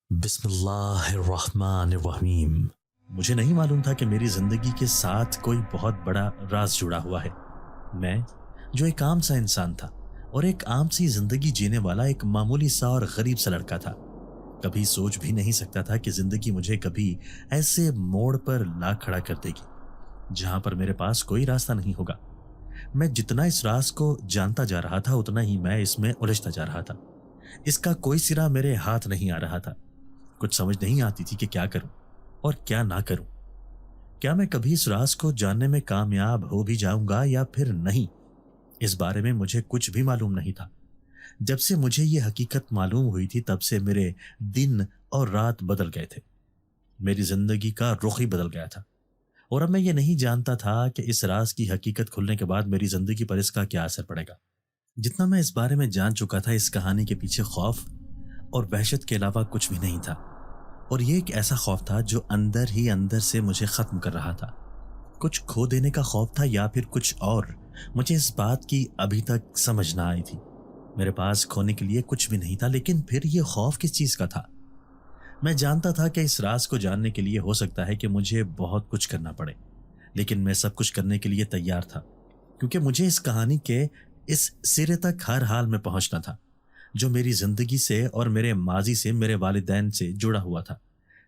बिस्मिल्लाहिर्रहमानिर्रहीम। मुझे नहीं मालूम था कि मेरी जिंदगी के साथ कोई बहुत बड़ा राज जुड़ा हुआ है। मैं जो एक आम सा इंसान था और एक आम सी जिंदगी जीने वाला एक मामूली सा और गरीब सा लड़का था, कभी सोच भी नहीं सकता था कि जिंदगी मुझे कभी ऐसे मोड़ पर ला खड़ा कर देगी जहां पर मेरे पास कोई रास्ता नहीं होगा। मैं जितना इस राज को जानता जा रहा था उतना ही मैं इसमें उलझता जा रहा था। इसका कोई सिरा मेरे हाथ नहीं आ रहा था। कुछ समझ नहीं आती थी कि क्या करूं और क्या ना करूं। क्या मैं कभी इस राज को जानने में कामयाब हो भी जाऊंगा या फिर नहीं, इस बारे में मुझे कुछ भी मालूम नहीं था। जब से मुझे ये हकीकत मालूम हुई थी तब से मेरे दिन और रात बदल गए थे। मेरी जिंदगी का रुख ही बदल गया था और अब मैं ये नहीं जानता था कि इस राज की हकीकत खुलने के बाद मेरी जिंदगी पर इसका क्या असर पड़ेगा। जितना मैं इस बारे में जान चुका था, इस कहानी के पीछे खौफ और वहशत के अलावा कुछ भी नहीं था। और ये एक ऐसा खौफ था जो अंदर ही अंदर से मुझे खत्म कर रहा था। कुछ खो देने का खौफ था या फिर कुछ और, मुझे इस बात की अभी तक समझ ना आई थी। मेरे पास खोने के लिए कुछ भी नहीं था, लेकिन फिर ये खौफ किस चीज का था? मैं जानता था कि इस राज को जानने के लिए हो सकता है कि मुझे बहुत कुछ करना पड़े, लेकिन मैं सब कुछ करने के लिए तैयार था, क्योंकि मुझे इस कहानी के इस सिरे तक हर हाल में पहुंचना था जो मेरी जिंदगी से और मेरे माजी से, मेरे वालिदैन से जुड़ा हुआ था।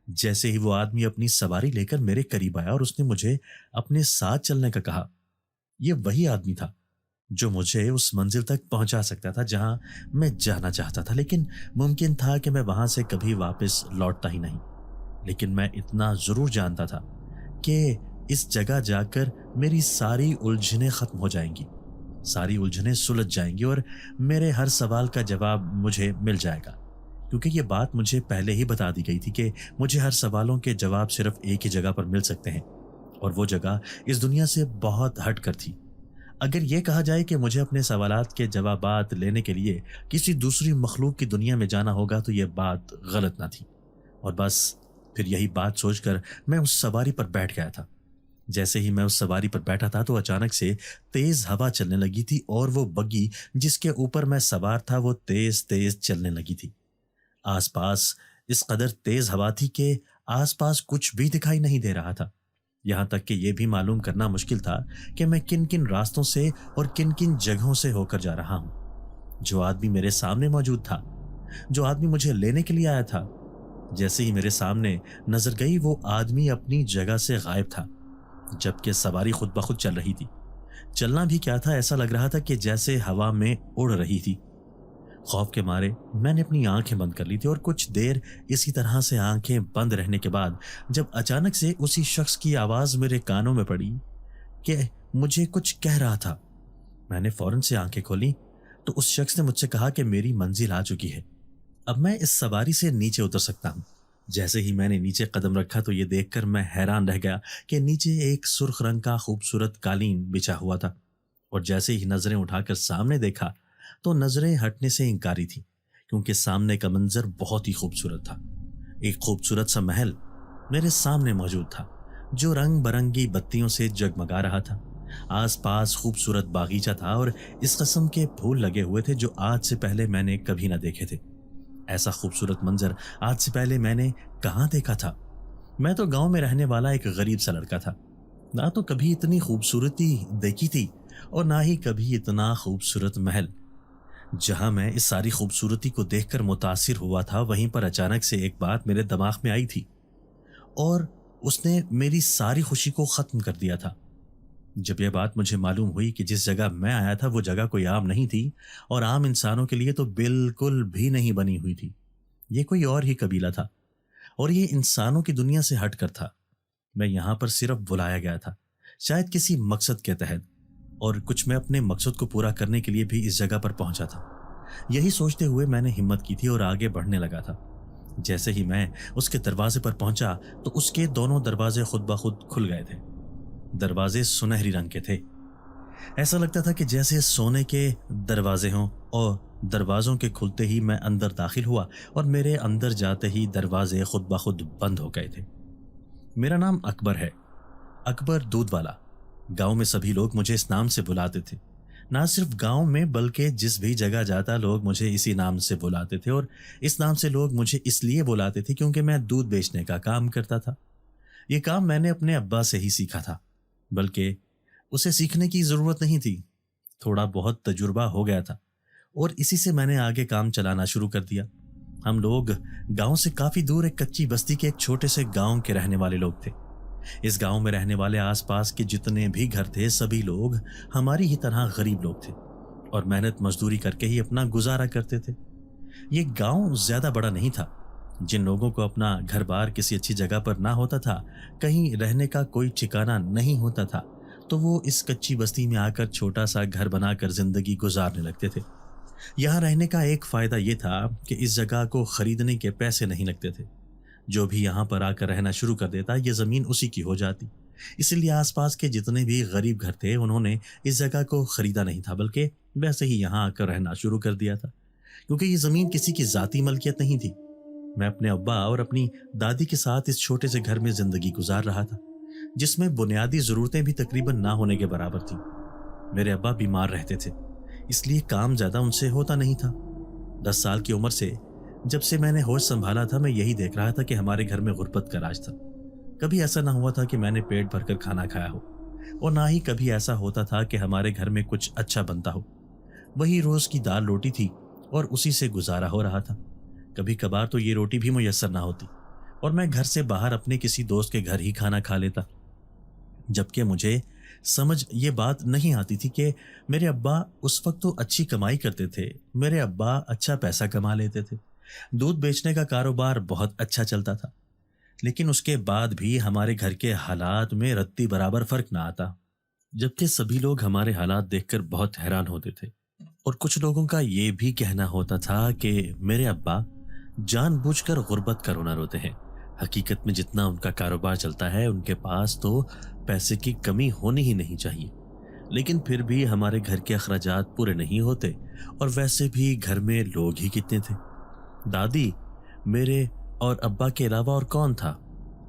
जैसे ही वो आदमी अपनी सवारी लेकर मेरे करीब आया और उसने मुझे अपने साथ चलने का कहा, ये वही आदमी था जो मुझे उस मंजिल तक पहुंचा सकता था जहां मैं जाना चाहता था। लेकिन मुमकिन था कि मैं वहां से कभी वापस लौटता ही नहीं। लेकिन मैं इतना जरूर जानता था कि इस जगह जाकर मेरी सारी उलझनें खत्म हो जाएंगी, सारी उलझनें सुलझ जाएंगी और मेरे हर सवाल का जवाब मुझे मिल जाएगा। क्योंकि ये बात मुझे पहले ही बता दी गई थी कि मुझे हर सवालों के जवाब सिर्फ एक ही जगह पर मिल सकते हैं, और वो जगह इस दुनिया से बहुत हटकर थी। अगर ये कहा जाए कि मुझे अपने सवालात के जवाबात लेने के लिए किसी दूसरी मखलूक की दुनिया में जाना होगा तो ये बात गलत ना थी। और बस फिर यही बात सोचकर मैं उस सवारी पर बैठ गया था। जैसे ही मैं उस सवारी पर बैठा था तो अचानक से तेज हवा चलने लगी थी और वो बग्गी जिसके ऊपर मैं सवार था वो तेज तेज चलने लगी थी। आसपास इस कदर तेज हवा थी कि आसपास कुछ भी दिखाई नहीं दे रहा था। यहां तक कि यह भी मालूम करना मुश्किल था कि मैं किन किन रास्तों से और किन किन जगहों से होकर जा रहा हूं। जो आदमी मेरे सामने मौजूद था, जो आदमी मुझे लेने के लिए आया था, जैसे ही मेरे सामने नजर गई वो आदमी अपनी जगह से गायब था, जबकि सवारी खुद ब खुद चल रही थी। चलना भी क्या था, ऐसा लग रहा था कि जैसे हवा में उड़ रही थी। खौफ के मारे मैंने अपनी आंखें बंद कर ली थी और कुछ देर इसी तरह से आंखें बंद रहने के बाद जब अचानक से उसी शख्स की आवाज मेरे कानों में पड़ी कि मुझे कुछ कह रहा था, मैंने फौरन से आंखें खोली तो उस शख्स ने मुझसे कहा कि मेरी मंजिल आ चुकी है, अब मैं इस सवारी से नीचे उतर सकता हूं। जैसे ही मैंने नीचे कदम रखा तो ये देखकर मैं हैरान रह गया कि नीचे एक सुर्ख रंग का खूबसूरत कालीन बिछा हुआ था। और जैसे ही नजरें उठाकर सामने देखा तो नजरें हटने से इंकारी थी, क्योंकि सामने का मंजर बहुत ही खूबसूरत था। एक खूबसूरत सा महल मेरे सामने मौजूद था जो रंग बरंगी बत्तियों से जगमगा रहा था। आसपास खूबसूरत बागीचा था और इस किस्म के फूल लगे हुए थे जो आज से पहले मैंने कभी ना देखे थे। ऐसा खूबसूरत मंजर आज से पहले मैंने कहाँ देखा था? मैं तो गांव में रहने वाला एक गरीब सा लड़का था, ना तो कभी इतनी खूबसूरती देखी थी और ना ही कभी इतना खूबसूरत महल। जहां मैं इस सारी खूबसूरती को देखकर मुतासिर हुआ था, वहीं पर अचानक से एक बात मेरे दिमाग में आई थी और उसने मेरी सारी खुशी को खत्म कर दिया था। जब यह बात मुझे मालूम हुई कि जिस जगह मैं आया था वो जगह कोई आम नहीं थी और आम इंसानों के लिए तो बिल्कुल भी नहीं बनी हुई थी। ये कोई और ही कबीला था और ये इंसानों की दुनिया से हटकर था। मैं यहां पर सिर्फ बुलाया गया था, शायद किसी मकसद के तहत, और कुछ मैं अपने मकसद को पूरा करने के लिए भी इस जगह पर पहुंचा था। यही सोचते हुए मैंने हिम्मत की थी और आगे बढ़ने लगा था। जैसे ही मैं उसके दरवाजे पर पहुंचा तो उसके दोनों दरवाजे खुद ब खुद खुल गए थे। दरवाजे सुनहरी रंग के थे। ऐसा लगता था कि जैसे सोने के दरवाजे हों, और दरवाजों के खुलते ही मैं अंदर दाखिल हुआ और मेरे अंदर जाते ही दरवाजे खुद ब खुद बंद हो गए थे। मेरा नाम अकबर है, अकबर दूध वाला। गांव में सभी लोग मुझे इस नाम से बुलाते थे। ना सिर्फ गांव में बल्कि जिस भी जगह जाता लोग मुझे इसी नाम से बुलाते थे, और इस नाम से लोग मुझे इसलिए बुलाते थे क्योंकि मैं दूध बेचने का काम करता था। ये काम मैंने अपने अब्बा से ही सीखा था, बल्कि उसे सीखने की ज़रूरत नहीं थी। थोड़ा बहुत तजुर्बा हो गया था और इसी से मैंने आगे काम चलाना शुरू कर दिया। हम लोग गांव से काफ़ी दूर एक कच्ची बस्ती के एक छोटे से गांव के रहने वाले लोग थे। इस गांव में रहने वाले आसपास के जितने भी घर थे सभी लोग हमारी ही तरह गरीब लोग थे और मेहनत मजदूरी करके ही अपना गुजारा करते थे। ये गांव ज्यादा बड़ा नहीं था। जिन लोगों को अपना घर बार किसी अच्छी जगह पर ना होता था, कहीं रहने का कोई ठिकाना नहीं होता था, तो वो इस कच्ची बस्ती में आकर छोटा सा घर बनाकर जिंदगी गुजारने लगते थे। यहाँ रहने का एक फायदा ये था कि इस जगह को खरीदने के पैसे नहीं लगते थे। जो भी यहाँ पर आकर रहना शुरू कर देता ये जमीन उसी की हो जाती। इसलिए आसपास के जितने भी गरीब घर थे उन्होंने इस जगह को खरीदा नहीं था, बल्कि वैसे ही यहाँ आकर रहना शुरू कर दिया था, क्योंकि ये जमीन किसी की जाती मलकियत नहीं थी। मैं अपने अब्बा और अपनी दादी के साथ इस छोटे से घर में जिंदगी गुजार रहा था, जिसमें बुनियादी जरूरतें भी तकरीबन ना होने के बराबर थी। मेरे अब्बा बीमार रहते थे, इसलिए काम ज्यादा उनसे होता नहीं था। 10 साल की उम्र से जब से मैंने होश संभाला था, मैं यही देख रहा था कि हमारे घर में गुर्बत का राज था। कभी ऐसा ना हुआ था कि मैंने पेट भरकर खाना खाया हो, और ना ही कभी ऐसा होता था कि हमारे घर में कुछ अच्छा बनता हो। वही रोज की दाल रोटी थी और उसी से गुजारा हो रहा था। कभी कभार तो ये रोटी भी मुयस्सर ना होती और मैं घर से बाहर अपने किसी दोस्त के घर ही खाना खा लेता। जबकि मुझे समझ ये बात नहीं आती थी कि मेरे अब्बा उस वक्त तो अच्छी कमाई करते थे, मेरे अब्बा अच्छा पैसा कमा लेते थे, दूध बेचने का कारोबार बहुत अच्छा चलता था, लेकिन उसके बाद भी हमारे घर के हालात में रत्ती बराबर फर्क ना आता। जबकि सभी लोग हमारे हालात देखकर बहुत हैरान होते थे, और कुछ लोगों का ये भी कहना होता था कि मेरे अब्बा जानबूझकर गुर्बत का रोना रोते हैं। हकीकत में जितना उनका कारोबार चलता है उनके पास तो पैसे की कमी होनी ही नहीं चाहिए, लेकिन फिर भी हमारे घर के अखराजात पूरे नहीं होते, और वैसे भी घर में लोग ही कितने थे। दादी, मेरे और अब्बा के अलावा और कौन था?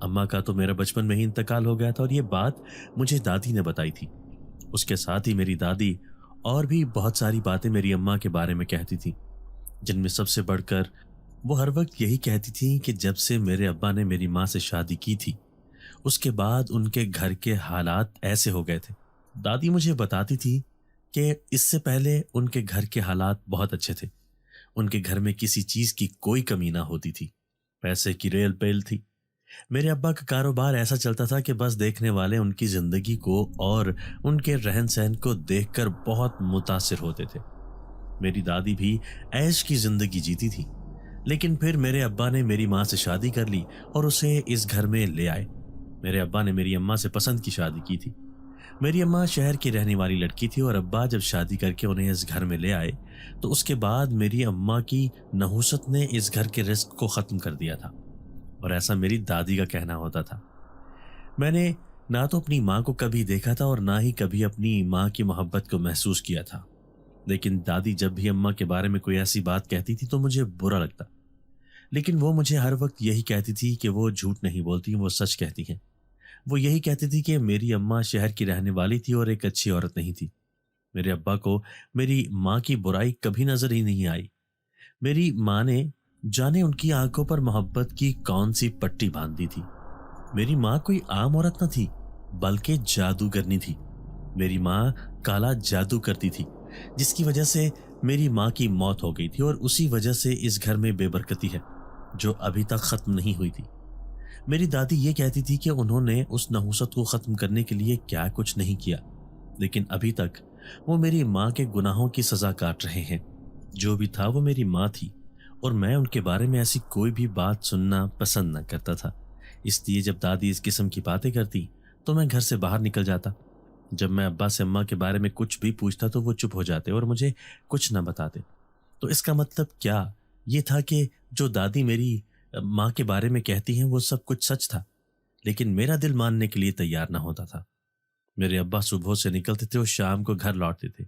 अम्मा का तो मेरा बचपन में ही इंतकाल हो गया था, और ये बात मुझे दादी ने बताई थी। उसके साथ ही मेरी दादी और भी बहुत सारी बातें मेरी अम्मा के बारे में कहती थी, जिनमें सबसे बढ़कर वो हर वक्त यही कहती थी कि जब से मेरे अब्बा ने मेरी माँ से शादी की थी उसके बाद उनके घर के हालात ऐसे हो गए थे। दादी मुझे बताती थी कि इससे पहले उनके घर के हालात बहुत अच्छे थे। उनके घर में किसी चीज की कोई कमी ना होती थी, पैसे की रेल पेल थी। मेरे अब्बा का कारोबार ऐसा चलता था कि बस देखने वाले उनकी जिंदगी को और उनके रहन सहन को देखकर बहुत मुतासिर होते थे। मेरी दादी भी ऐश की जिंदगी जीती थी, लेकिन फिर मेरे अब्बा ने मेरी माँ से शादी कर ली और उसे इस घर में ले आए। मेरे अब्बा ने मेरी अम्मा से पसंद की शादी की थी। मेरी अम्मा शहर की रहने वाली लड़की थी, और अब्बा जब शादी करके उन्हें इस घर में ले आए तो उसके बाद मेरी अम्मा की नहुसत ने इस घर के रिस्क को ख़त्म कर दिया था, और ऐसा मेरी दादी का कहना होता था। मैंने ना तो अपनी माँ को कभी देखा था और ना ही कभी अपनी माँ की मोहब्बत को महसूस किया था, लेकिन दादी जब भी अम्मा के बारे में कोई ऐसी बात कहती थी तो मुझे बुरा लगता। लेकिन वो मुझे हर वक्त यही कहती थी कि वो झूठ नहीं बोलती, वो सच कहती हैं। वो यही कहती थी कि मेरी अम्मा शहर की रहने वाली थी और एक अच्छी औरत नहीं थी। मेरे अब्बा को मेरी माँ की बुराई कभी नजर ही नहीं आई। मेरी माँ ने जाने उनकी आंखों पर मोहब्बत की कौन सी पट्टी बांध दी थी। मेरी माँ कोई आम औरत न थी, बल्कि जादूगरनी थी। मेरी माँ काला जादू करती थी, जिसकी वजह से मेरी माँ की मौत हो गई थी, और उसी वजह से इस घर में बेबरकती है जो अभी तक खत्म नहीं हुई थी। मेरी दादी ये कहती थी कि उन्होंने उस नहुसत को खत्म करने के लिए क्या कुछ नहीं किया, लेकिन अभी तक वो मेरी माँ के गुनाहों की सजा काट रहे हैं। जो भी था वो मेरी माँ थी, और मैं उनके बारे में ऐसी कोई भी बात सुनना पसंद न करता था। इसलिए जब दादी इस किस्म की बातें करती तो मैं घर से बाहर निकल जाता। जब मैं अब्बा से अम्मा के बारे में कुछ भी पूछता तो वो चुप हो जाते और मुझे कुछ न बताते। तो इसका मतलब क्या ये था कि जो दादी मेरी माँ के बारे में कहती हैं वो सब कुछ सच था, लेकिन मेरा दिल मानने के लिए तैयार ना होता था। मेरे अब्बा सुबह से निकलते थे और शाम को घर लौटते थे।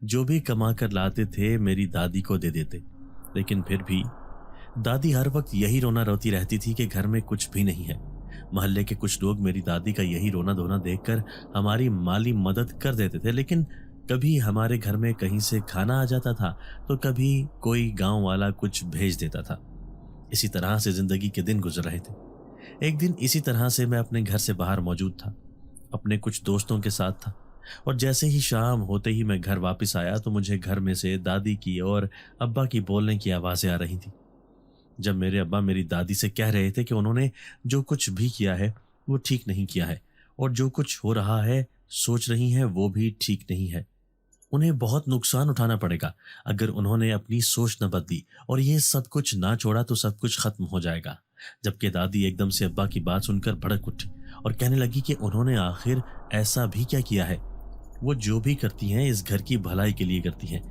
जो भी कमा कर लाते थे मेरी दादी को दे देते, लेकिन फिर भी दादी हर वक्त यही रोना रोती रहती थी कि घर में कुछ भी नहीं है। मोहल्ले के कुछ लोग मेरी दादी का यही रोना धोना देखकर हमारी माली मदद कर देते थे, लेकिन कभी हमारे घर में कहीं से खाना आ जाता था, तो कभी कोई गांव वाला कुछ भेज देता था। इसी तरह से जिंदगी के दिन गुजर रहे थे। एक दिन इसी तरह से मैं अपने घर से बाहर मौजूद था, अपने कुछ दोस्तों के साथ था। और जैसे ही शाम होते ही मैं घर वापस आया तो मुझे घर में से दादी की और अब्बा की बोलने की आवाजें आ रही थी। जब मेरे अब्बा मेरी दादी से कह रहे थे कि उन्होंने जो कुछ भी किया है वो ठीक नहीं किया है, और जो कुछ हो रहा है सोच रही हैं वो भी ठीक नहीं है। उन्हें बहुत नुकसान उठाना पड़ेगा अगर उन्होंने अपनी सोच न बदली, और ये सब कुछ ना छोड़ा तो सब कुछ खत्म हो जाएगा। जबकि दादी एकदम से अब्बा की बात सुनकर भड़क उठी और कहने लगी कि उन्होंने आखिर ऐसा भी क्या किया है। वो जो भी करती हैं इस घर की भलाई के लिए करती हैं।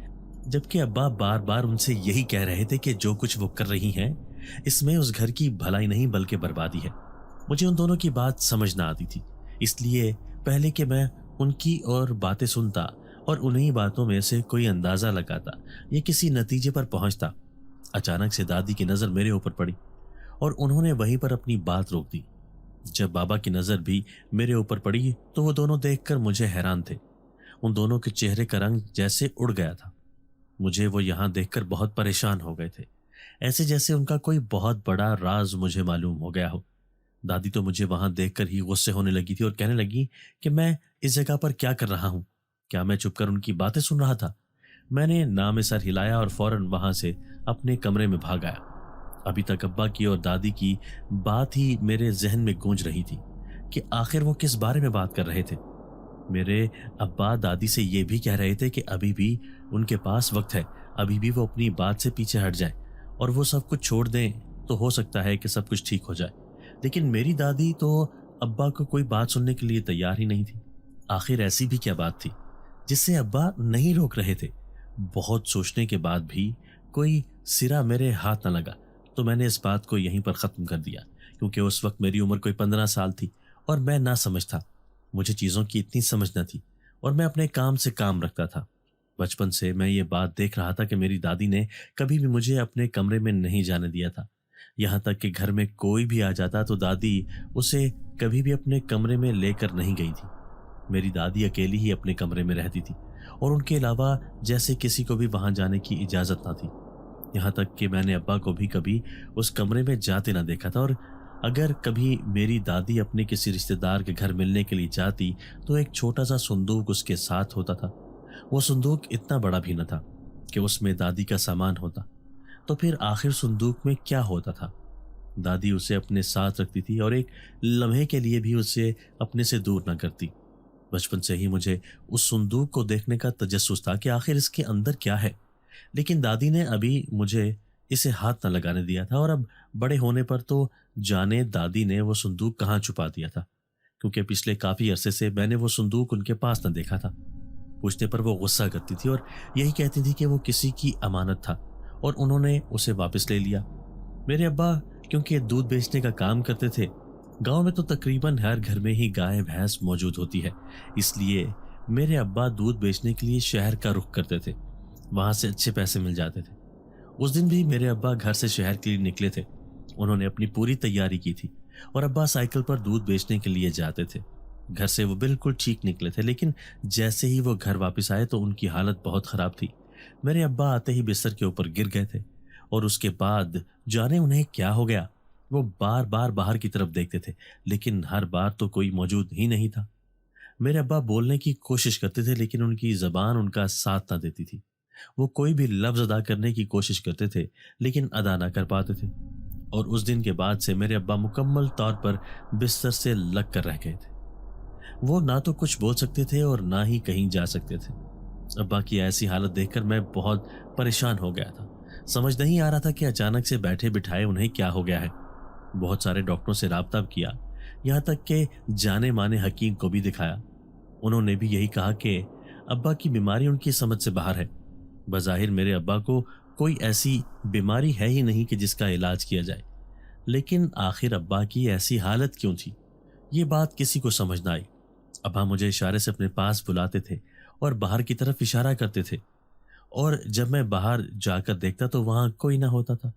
जबकि अब्बा बार बार उनसे यही कह रहे थे कि जो कुछ वो कर रही हैं इसमें उस घर की भलाई नहीं बल्कि बर्बादी है। मुझे उन दोनों की बात समझ ना आती थी, इसलिए पहले कि मैं उनकी और बातें सुनता और उन्हीं बातों में से कोई अंदाजा लगाता या किसी नतीजे पर पहुंचता, अचानक से दादी की नजर मेरे ऊपर पड़ी और उन्होंने वहीं पर अपनी बात रोक दी। जब बाबा की नजर भी मेरे ऊपर पड़ी तो वो दोनों देखकर मुझे हैरान थे। उन दोनों के चेहरे का रंग जैसे उड़ गया था। मुझे वो यहाँ देखकर बहुत परेशान हो गए थे, ऐसे जैसे उनका कोई बहुत बड़ा राज मुझे मालूम हो गया हो। दादी तो मुझे वहां देखकर ही गुस्से होने लगी थी और कहने लगी कि मैं इस जगह पर क्या कर रहा हूँ। क्या मैं चुपकर उनकी बातें सुन रहा था? मैंने ना में सर हिलाया और फौरन वहां से अपने कमरे में भाग आया। अभी तक अब्बा की और दादी की बात ही मेरे जहन में गूंज रही थी कि आखिर वो किस बारे में बात कर रहे थे। मेरे अब्बा दादी से ये भी कह रहे थे कि अभी भी उनके पास वक्त है, अभी भी वो अपनी बात से पीछे हट जाए और वो सब कुछ छोड़ दें तो हो सकता है कि सब कुछ ठीक हो जाए। लेकिन मेरी दादी तो अब्बा को कोई बात सुनने के लिए तैयार ही नहीं थी। आखिर ऐसी भी क्या बात थी जिससे अब्बा नहीं रोक रहे थे? बहुत सोचने के बाद भी कोई सिरा मेरे हाथ न लगा, तो मैंने इस बात को यहीं पर ख़त्म कर दिया, क्योंकि उस वक्त मेरी उम्र कोई 15 साल थी और मैं ना समझ था। मुझे चीज़ों की इतनी समझ न थी और मैं अपने काम से काम रखता था। बचपन से मैं ये बात देख रहा था कि मेरी दादी ने कभी भी मुझे अपने कमरे में नहीं जाने दिया था। यहाँ तक कि घर में कोई भी आ जाता तो दादी उसे कभी भी अपने कमरे में लेकर नहीं गई थी। मेरी दादी अकेली ही अपने कमरे में रहती थी और उनके अलावा जैसे किसी को भी वहां जाने की इजाजत ना थी। यहाँ तक कि मैंने अब्बा को भी कभी उस कमरे में जाते ना देखा था, और अगर कभी मेरी दादी अपने किसी रिश्तेदार के घर मिलने के लिए जाती तो एक छोटा सा संदूक उसके साथ होता था। वो संदूक इतना बड़ा भी न था कि उसमें दादी का सामान होता। तो फिर आखिर संदूक में क्या होता था? दादी उसे अपने साथ रखती थी और एक लम्हे के लिए भी उसे अपने से दूर न करती। बचपन से ही मुझे उस संदूक को देखने का तजस्सुस था कि आखिर इसके अंदर क्या है। लेकिन दादी ने अभी मुझे इसे हाथ न लगाने दिया था, और अब बड़े होने पर तो जाने दादी ने वो संदूक कहाँ छुपा दिया था, क्योंकि पिछले काफी अरसे से मैंने वो संदूक उनके पास न देखा था। पूछने पर वो गुस्सा करती थी और यही कहती थी कि वो किसी की अमानत था और उन्होंने उसे वापस ले लिया। मेरे अब्बा क्योंकि दूध बेचने का काम करते थे, गांव में तो तकरीबन हर घर में ही गाय भैंस मौजूद होती है, इसलिए मेरे अब्बा दूध बेचने के लिए शहर का रुख करते थे। वहां से अच्छे पैसे मिल जाते थे। उस दिन भी मेरे अब्बा घर से शहर के लिए निकले थे। उन्होंने अपनी पूरी तैयारी की थी और अब्बा साइकिल पर दूध बेचने के लिए जाते थे। घर से वो बिल्कुल ठीक निकले थे, लेकिन जैसे ही वो घर वापस आए तो उनकी हालत बहुत खराब थी। मेरे अब्बा आते ही बिस्तर के ऊपर गिर गए थे और उसके बाद जाने उन्हें क्या हो गया। वो बार बार बाहर की तरफ देखते थे, लेकिन हर बार तो कोई मौजूद ही नहीं था। मेरे अब्बा बोलने की कोशिश करते थे, लेकिन उनकी जबान उनका साथ ना देती थी। वो कोई भी लफ्ज अदा करने की कोशिश करते थे, लेकिन अदा ना कर पाते थे। और उस दिन के बाद से मेरे अब्बा मुकम्मल तौर पर बिस्तर से लग कर रह गए थे। वो ना तो कुछ बोल सकते थे और ना ही कहीं जा सकते थे। अब्बा की ऐसी हालत देखकर मैं बहुत परेशान हो गया था। समझ नहीं आ रहा था कि अचानक से बैठे बिठाए उन्हें क्या हो गया है। बहुत सारे डॉक्टरों से राब्ता किया, यहाँ तक कि जाने माने हकीम को भी दिखाया। उन्होंने भी यही कहा कि अब्बा की बीमारी उनकी समझ से बाहर है। बज़ाहिर मेरे अब्बा को कोई ऐसी बीमारी है ही नहीं कि जिसका इलाज किया जाए, लेकिन आखिर अब्बा की ऐसी हालत क्यों थी, ये बात किसी को समझ ना आई। अब्बा मुझे इशारे से अपने पास बुलाते थे और बाहर की तरफ इशारा करते थे, और जब मैं बाहर जाकर देखता तो वहां कोई ना होता था।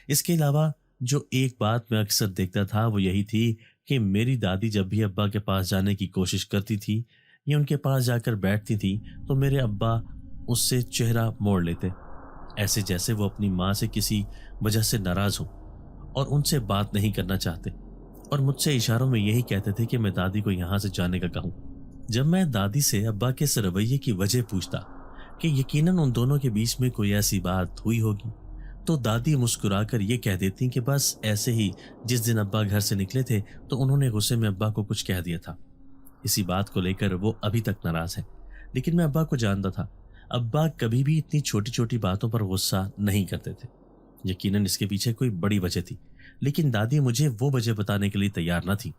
इसके अलावा जो एक बात मैं अक्सर देखता था वो यही थी कि मेरी दादी जब भी अब्बा के पास जाने की कोशिश करती थी ये उनके पास जाकर बैठती थी तो मेरे अब्बा उससे चेहरा मोड़ लेते, ऐसे जैसे वो अपनी माँ से किसी वजह से नाराज हो और उनसे बात नहीं करना चाहते, और मुझसे इशारों में यही कहते थे कि मैं दादी को यहाँ से जाने का कहूँ। जब मैं दादी से अब्बा के इस रवैये की वजह पूछता कि यकीनन उन दोनों के बीच में कोई ऐसी बात हुई होगी, तो दादी मुस्कुराकर ये कह देती कि बस ऐसे ही जिस दिन अब्बा घर से निकले थे तो उन्होंने गुस्से में अब्बा को कुछ कह दिया था। इसी बात को लेकर वो अभी तक नाराज है। लेकिन मैं अब्बा को जानता था, अब्बा कभी भी इतनी छोटी छोटी बातों पर गुस्सा नहीं करते थे। यकीनन इसके पीछे कोई बड़ी वजह थी, लेकिन दादी मुझे वो वजह बताने के लिए तैयार न थी।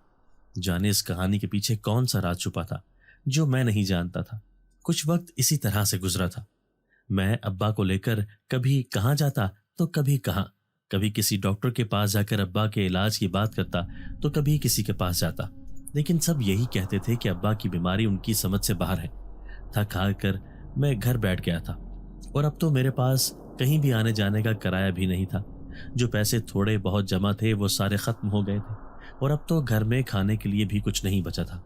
जाने इस कहानी के पीछे कौन सा राज छुपा था जो मैं नहीं जानता था। कुछ वक्त इसी तरह से गुजरा था। मैं अब्बा को लेकर कभी कहाँ जाता तो कभी कहाँ, कभी किसी डॉक्टर के पास जाकर अब्बा के इलाज की बात करता तो कभी किसी के पास जाता, लेकिन सब यही कहते थे कि अब्बा की बीमारी उनकी समझ से बाहर है। थक हार कर मैं घर बैठ गया था और अब तो मेरे पास कहीं भी आने जाने का किराया भी नहीं था। जो पैसे थोड़े बहुत जमा थे वो सारे खत्म हो गए थे और अब तो घर में खाने के लिए भी कुछ नहीं बचा था।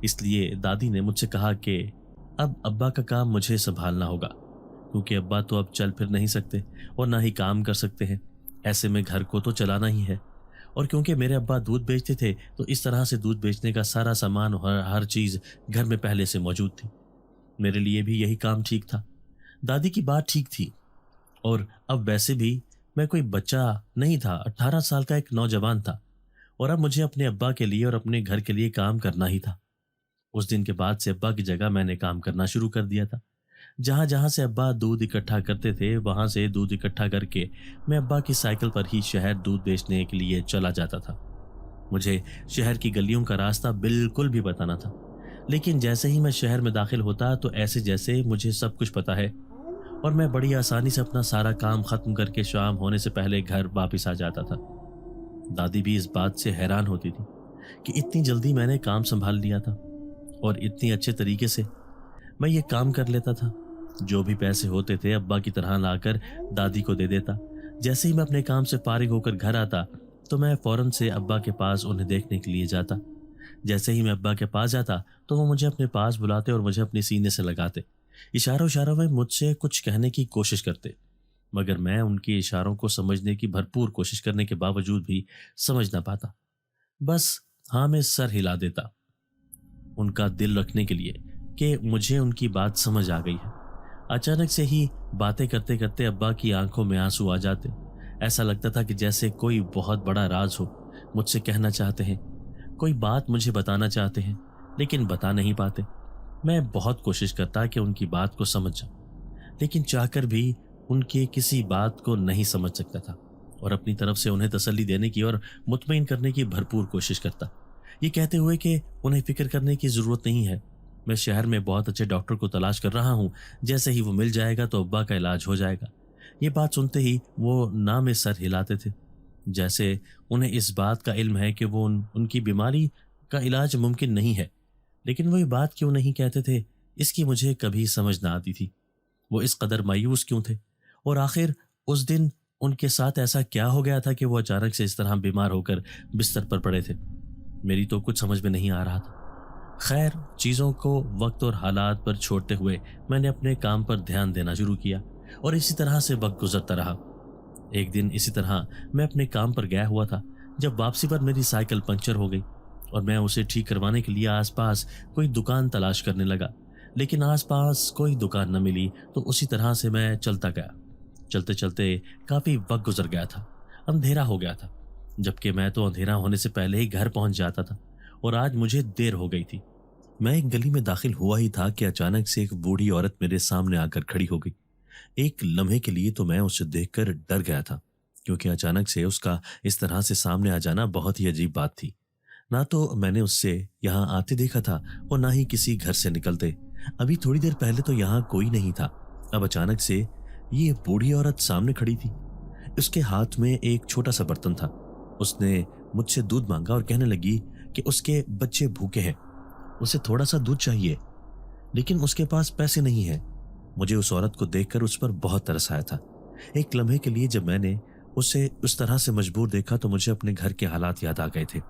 इसलिए दादी ने मुझसे कहा कि अब अब्बा का काम मुझे संभालना होगा, क्योंकि अब्बा तो अब चल फिर नहीं सकते और ना ही काम कर सकते हैं। ऐसे में घर को तो चलाना ही है, और क्योंकि मेरे अब्बा दूध बेचते थे तो इस तरह से दूध बेचने का सारा सामान और हर चीज़ घर में पहले से मौजूद थी। मेरे लिए भी यही काम ठीक था। दादी की बात ठीक थी, और अब वैसे भी मैं कोई बच्चा नहीं था, 18 साल का एक नौजवान था, और अब मुझे अपने अब्बा के लिए और अपने घर के लिए काम करना ही था। उस दिन के बाद से अब्बा की जगह मैंने काम करना शुरू कर दिया था। जहां जहां से अब्बा दूध इकट्ठा करते थे वहां से दूध इकट्ठा करके मैं अब्बा की साइकिल पर ही शहर दूध बेचने के लिए चला जाता था। मुझे शहर की गलियों का रास्ता बिल्कुल भी पता न था, लेकिन जैसे ही मैं शहर में दाखिल होता तो ऐसे जैसे मुझे सब कुछ पता है, और मैं बड़ी आसानी से अपना सारा काम खत्म करके शाम होने से पहले घर वापस आ जाता था। दादी भी इस बात से हैरान होती थी कि इतनी जल्दी मैंने काम संभाल लिया था और इतनी अच्छे तरीके से मैं ये काम कर लेता था। जो भी पैसे होते थे अब्बा की तरह लाकर दादी को दे देता। जैसे ही मैं अपने काम से फारिग होकर घर आता तो मैं फौरन से अब्बा के पास उन्हें देखने के लिए जाता। जैसे ही मैं अब्बा के पास जाता तो वो मुझे अपने पास बुलाते और मुझे अपने सीने से लगाते। इशारों इशारों में मुझसे कुछ कहने की कोशिश करते, मगर मैं उनके इशारों को समझने की भरपूर कोशिश करने के बावजूद भी समझ ना पाता। बस हाँ में सर हिला देता उनका दिल रखने के लिए कि मुझे उनकी बात समझ आ गई है। अचानक से ही बातें करते करते अब्बा की आंखों में आंसू आ जाते। ऐसा लगता था कि जैसे कोई बहुत बड़ा राज हो, मुझसे कहना चाहते हैं, कोई बात मुझे बताना चाहते हैं, लेकिन बता नहीं पाते। मैं बहुत कोशिश करता कि उनकी बात को समझ जाऊं, लेकिन चाहकर भी उनके किसी बात को नहीं समझ सकता था, और अपनी तरफ से उन्हें तसल्ली देने की और मुतमईन करने की भरपूर कोशिश करता, ये कहते हुए कि उन्हें फिक्र करने की जरूरत नहीं है। मैं शहर में बहुत अच्छे डॉक्टर को तलाश कर रहा हूँ, जैसे ही वो मिल जाएगा तो अब्बा का इलाज हो जाएगा। ये बात सुनते ही वो ना में सर हिलाते थे, जैसे उन्हें इस बात का इल्म है कि वो उनकी बीमारी का इलाज मुमकिन नहीं है। लेकिन वो ये बात क्यों नहीं कहते थे, इसकी मुझे कभी समझ ना आती थी। वो इस कदर मायूस क्यों थे, और आखिर उस दिन उनके साथ ऐसा क्या हो गया था कि वो अचानक से इस तरह बीमार होकर बिस्तर पर पड़े थे। मेरी तो कुछ समझ में नहीं आ रहा था। खैर, चीज़ों को वक्त और हालात पर छोड़ते हुए मैंने अपने काम पर ध्यान देना शुरू किया, और इसी तरह से वक्त गुजरता रहा। एक दिन इसी तरह मैं अपने काम पर गया हुआ था जब वापसी पर मेरी साइकिल पंक्चर हो गई, और मैं उसे ठीक करवाने के लिए आसपास कोई दुकान तलाश करने लगा, लेकिन आसपास कोई दुकान न मिली। तो उसी तरह से मैं चलता गया। चलते चलते काफ़ी वक्त गुजर गया था। अंधेरा हो गया था, जबकि मैं तो अंधेरा होने से पहले ही घर पहुंच जाता था, और आज मुझे देर हो गई थी। मैं एक गली में दाखिल हुआ ही था कि अचानक से एक बूढ़ी औरत मेरे सामने आकर खड़ी हो गई। एक लम्हे के लिए तो मैं उसे देखकर डर गया था, क्योंकि अचानक से उसका इस तरह से सामने आ जाना बहुत ही अजीब बात थी। ना तो मैंने उससे यहाँ आते देखा था और ना ही किसी घर से निकलते। अभी थोड़ी देर पहले तो यहाँ कोई नहीं था। अब अचानक से ये बूढ़ी औरत सामने खड़ी थी। उसके हाथ में एक छोटा सा बर्तन था। उसने मुझसे दूध मांगा और कहने लगी कि उसके बच्चे भूखे हैं, उसे थोड़ा सा दूध चाहिए, लेकिन उसके पास पैसे नहीं है। मुझे उस औरत को देखकर उस पर बहुत तरस आया था। एक लम्हे के लिए जब मैंने उसे उस तरह से मजबूर देखा तो मुझे अपने घर के हालात याद आ गए थे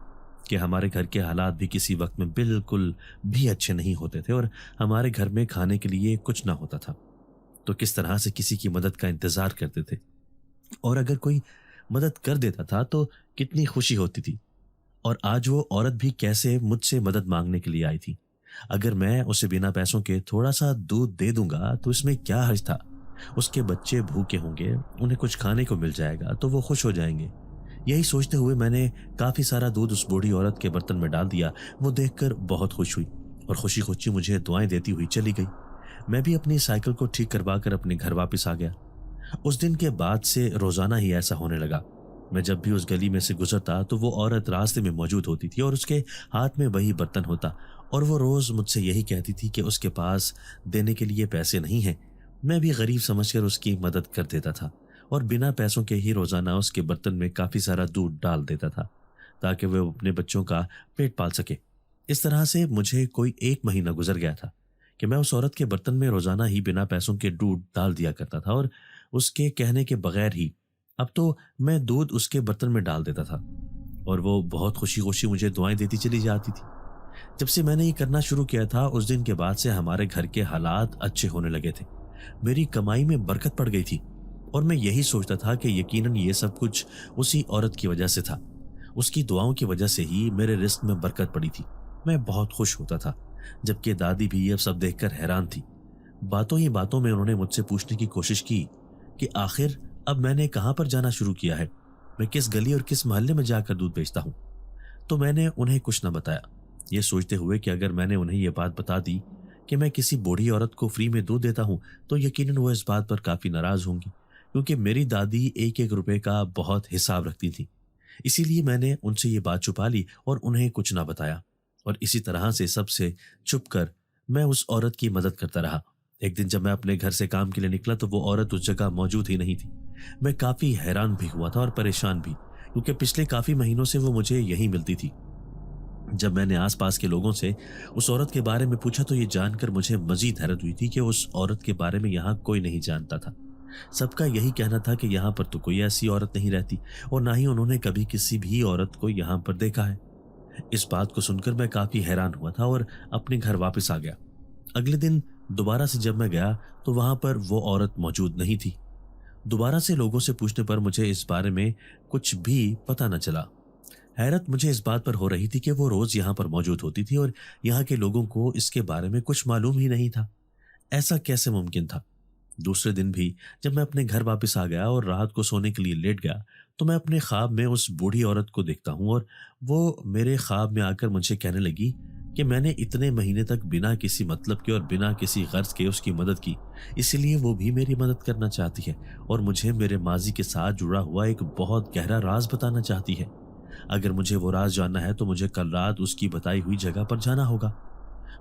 कि हमारे घर के हालात भी किसी वक्त में बिल्कुल भी अच्छे नहीं होते थे और हमारे घर में खाने के लिए कुछ ना होता था, तो किस तरह से किसी की मदद का इंतजार करते थे, और अगर कोई मदद कर देता था तो कितनी खुशी होती थी। और आज वो औरत भी कैसे मुझसे मदद मांगने के लिए आई थी। अगर मैं उसे बिना पैसों के थोड़ा सा दूध दे दूंगा तो इसमें क्या हर्ज था। उसके बच्चे भूखे होंगे, उन्हें कुछ खाने को मिल जाएगा तो वो खुश हो जाएंगे। यही सोचते हुए मैंने काफी सारा दूध उस बूढ़ी औरत के बर्तन में डाल दिया। वो देखकर बहुत खुश हुई और खुशी खुशी मुझे दुआएं देती हुई चली गई। मैं भी अपनी साइकिल को ठीक करवा कर अपने घर वापस आ गया। उस दिन के बाद से रोजाना ही ऐसा होने लगा। मैं जब भी उस गली में से गुजरता तो वो औरत रास्ते में मौजूद होती थी और उसके हाथ में वही बर्तन होता, और वो रोज मुझसे यही कहती थी कि उसके पास देने के लिए पैसे नहीं हैं। मैं भी गरीब समझकर उसकी मदद कर देता था और बिना पैसों के ही रोजाना उसके बर्तन में काफी सारा दूध डाल देता था ताकि वो अपने बच्चों का पेट पाल सके। इस तरह से मुझे कोई 1 महीना गुजर गया था कि मैं उस औरत के बर्तन में रोजाना ही बिना पैसों के दूध डाल दिया करता था, और उसके कहने के बगैर ही अब तो मैं दूध उसके बर्तन में डाल देता था और वो बहुत खुशी खुशी मुझे दुआएं देती चली जाती थी। जब से मैंने ये करना शुरू किया था उस दिन के बाद से हमारे घर के हालात अच्छे होने लगे थे। मेरी कमाई में बरकत पड़ गई थी और मैं यही सोचता था कि यकीनन ये सब कुछ उसी औरत की वजह से था। उसकी दुआओं की वजह से ही मेरे रिस्क में बरकत पड़ी थी। मैं बहुत खुश होता था, जबकि दादी भी ये सब देखकर हैरान थी। बातों ही बातों में उन्होंने मुझसे पूछने की कोशिश की कि आखिर अब मैंने कहां पर जाना शुरू किया है, मैं किस गली और किस मोहल्ले में जाकर दूध बेचता हूं। तो मैंने उन्हें कुछ न बताया, ये सोचते हुए कि अगर मैंने उन्हें यह बात बता दी कि मैं किसी बूढ़ी औरत को फ्री में दूध देता हूं तो यकीनन वो इस बात पर काफी नाराज होंगी, क्योंकि मेरी दादी एक एक रुपए का बहुत हिसाब रखती थी। इसीलिए मैंने उनसे ये बात छुपा ली और उन्हें कुछ ना बताया, और इसी तरह से सबसे छुप कर मैं उस औरत की मदद करता रहा। एक दिन जब मैं अपने घर से काम के लिए निकला तो वो औरत उस जगह मौजूद ही नहीं थी। मैं काफी हैरान भी हुआ था और परेशान भी, क्योंकि पिछले काफी महीनों से वो मुझे यहीं मिलती थी। जब मैंने आसपास के लोगों से उस औरत के बारे में पूछा तो ये जानकर मुझे मजीद हैरत हुई थी कि उस औरत के बारे में यहाँ कोई नहीं जानता था। सबका यही कहना था कि यहाँ पर तो कोई ऐसी औरत नहीं रहती और ना ही उन्होंने कभी किसी भी औरत को यहाँ पर देखा है। इस बात को सुनकर मैं काफी हैरान हुआ था और अपने घर वापस आ गया। अगले दिन दोबारा से जब मैं गया तो वहां पर वो औरत मौजूद नहीं थी। दोबारा से लोगों से पूछने पर मुझे इस बारे में कुछ भी पता न चला। हैरत मुझे इस बात पर हो रही थी कि वो रोज यहाँ पर मौजूद होती थी और यहाँ के लोगों को इसके बारे में कुछ मालूम ही नहीं था। ऐसा कैसे मुमकिन था? दूसरे दिन भी जब मैं अपने घर वापस आ गया और रात को सोने के लिए लेट गया तो मैं अपने ख्वाब में उस बूढ़ी औरत को देखता हूँ, और वो मेरे ख्वाब में आकर मुझे कहने लगी कि मैंने इतने महीने तक बिना किसी मतलब के और बिना किसी गर्ज के उसकी मदद की, इसलिए वो भी मेरी मदद करना चाहती है और मुझे मेरे माजी के साथ जुड़ा हुआ एक बहुत गहरा राज बताना चाहती है। अगर मुझे वो राज जानना है तो मुझे कल रात उसकी बताई हुई जगह पर जाना होगा।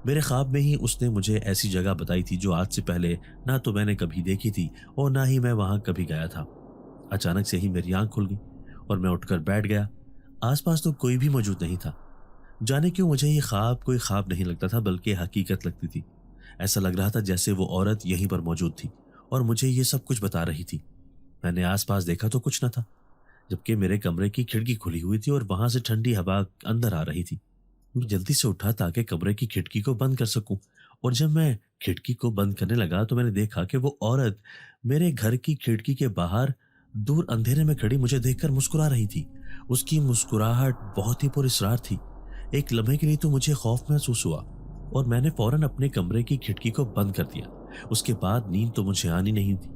मेरे ख्वाब में ही उसने मुझे ऐसी जगह बताई थी जो आज से पहले ना तो मैंने कभी देखी थी और ना ही मैं वहां कभी गया था। अचानक से ही मेरी आंख खुल गई और मैं उठकर बैठ गया। आसपास तो कोई भी मौजूद नहीं था। जाने क्यों मुझे ये ख्वाब कोई ख्वाब नहीं लगता था बल्कि हकीकत लगती थी। ऐसा लग रहा था जैसे वो औरत यहीं पर मौजूद थी और मुझे ये सब कुछ बता रही थी। मैंने आसपास देखा तो कुछ न था, जबकि मेरे कमरे की खिड़की खुली हुई थी और वहां से ठंडी हवा अंदर आ रही थी। मैं जल्दी से उठा ताकि कमरे की खिड़की को बंद कर सकूं, और जब मैं खिड़की को बंद करने लगा तो मैंने देखा कि वो औरत मेरे घर की खिड़की के बाहर दूर अंधेरे में खड़ी मुझे देखकर मुस्कुरा रही थी। उसकी मुस्कुराहट बहुत ही पुरस्कार थी। एक लम्हे के लिए तो मुझे खौफ महसूस हुआ और मैंने फौरन अपने कमरे की खिड़की को बंद कर दिया। उसके बाद नींद तो मुझे आनी नहीं थी।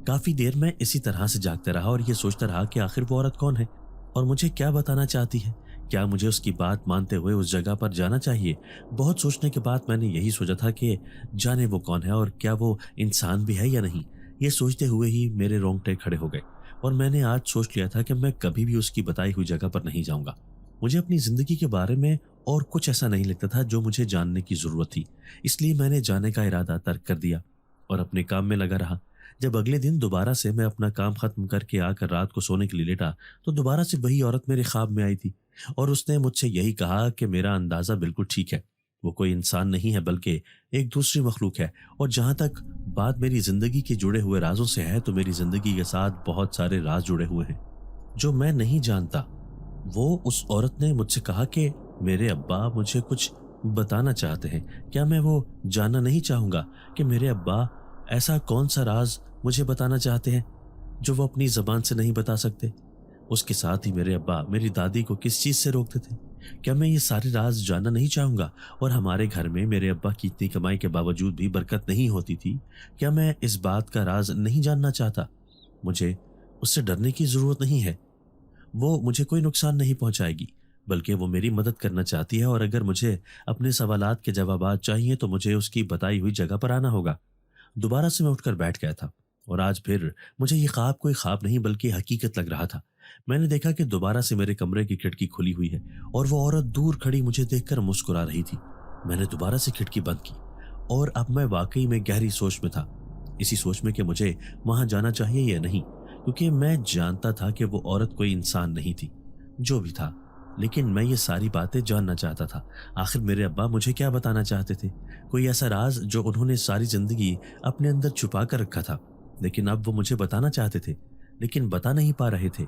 काफी देर मैं इसी तरह से जागता रहा और ये सोचता रहा कि आखिर वो औरत कौन है और मुझे क्या बताना चाहती है। क्या मुझे उसकी बात मानते हुए उस जगह पर जाना चाहिए? बहुत सोचने के बाद मैंने यही सोचा था कि जाने वो कौन है और क्या वो इंसान भी है या नहीं। ये सोचते हुए ही मेरे रोंगटे खड़े हो गए और मैंने आज सोच लिया था कि मैं कभी भी उसकी बताई हुई जगह पर नहीं जाऊंगा। मुझे अपनी जिंदगी के बारे में और कुछ ऐसा नहीं लगता था जो मुझे जानने की जरूरत थी, इसलिए मैंने जाने का इरादा तर्क कर दिया और अपने काम में लगा रहा। जब अगले दिन दोबारा से मैं अपना काम खत्म करके आकर रात को सोने के लिए लेटा तो दोबारा से वही औरत मेरे ख्वाब में आई थी और उसने मुझसे यही कहा कि मेरा अंदाजा बिल्कुल ठीक है, वो कोई इंसान नहीं है बल्कि एक दूसरी मखलूक है। और जहां तक बात मेरी जिंदगी के जुड़े हुए राजों से है तो मेरी जिंदगी के साथ बहुत सारे राज जुड़े हुए हैं जो मैं नहीं जानता। वो उस औरत ने मुझसे कहा कि मेरे अब्बा मुझे कुछ बताना चाहते हैं। क्या मैं वो जानना नहीं चाहूँगा कि मेरे अब्बा ऐसा कौन सा राज मुझे बताना चाहते हैं जो वो अपनी ज़बान से नहीं बता सकते? उसके साथ ही मेरे अब्बा मेरी दादी को किस चीज़ से रोकते थे? क्या मैं ये सारे राज जानना नहीं चाहूँगा? और हमारे घर में मेरे अब्बा की इतनी कमाई के बावजूद भी बरकत नहीं होती थी। क्या मैं इस बात का राज नहीं जानना चाहता? मुझे उससे डरने की ज़रूरत नहीं है। वो मुझे कोई नुकसान नहीं पहुंचाएगी, बल्कि वो मेरी मदद करना चाहती है, और अगर मुझे अपने सवालात के जवाबात चाहिए तो मुझे उसकी बताई हुई जगह पर आना होगा। दोबारा से मैं उठकर बैठ गया था, और आज फिर मुझे ये ख्वाब कोई ख्वाब नहीं बल्कि हकीकत लग रहा था। मैंने देखा कि दोबारा से मेरे कमरे की खिड़की खुली हुई है, और वो औरत दूर खड़ी मुझे देखकर मुस्कुरा रही थी। मैंने दोबारा से खिड़की बंद की, और अब मैं वाकई में गहरी सोच में था। इसी सोच में कि मुझे वहां जाना चाहिए या नहीं, क्योंकि मैं जानता था कि वो औरत कोई इंसान नहीं थी। जो भी था, लेकिन मैं ये सारी बातें जानना चाहता था। आखिर मेरे अब्बा मुझे क्या बताना चाहते थे? कोई ऐसा राज जो उन्होंने सारी जिंदगी अपने अंदर छुपा कर रखा था, लेकिन अब वो मुझे बताना चाहते थे, लेकिन बता नहीं पा रहे थे।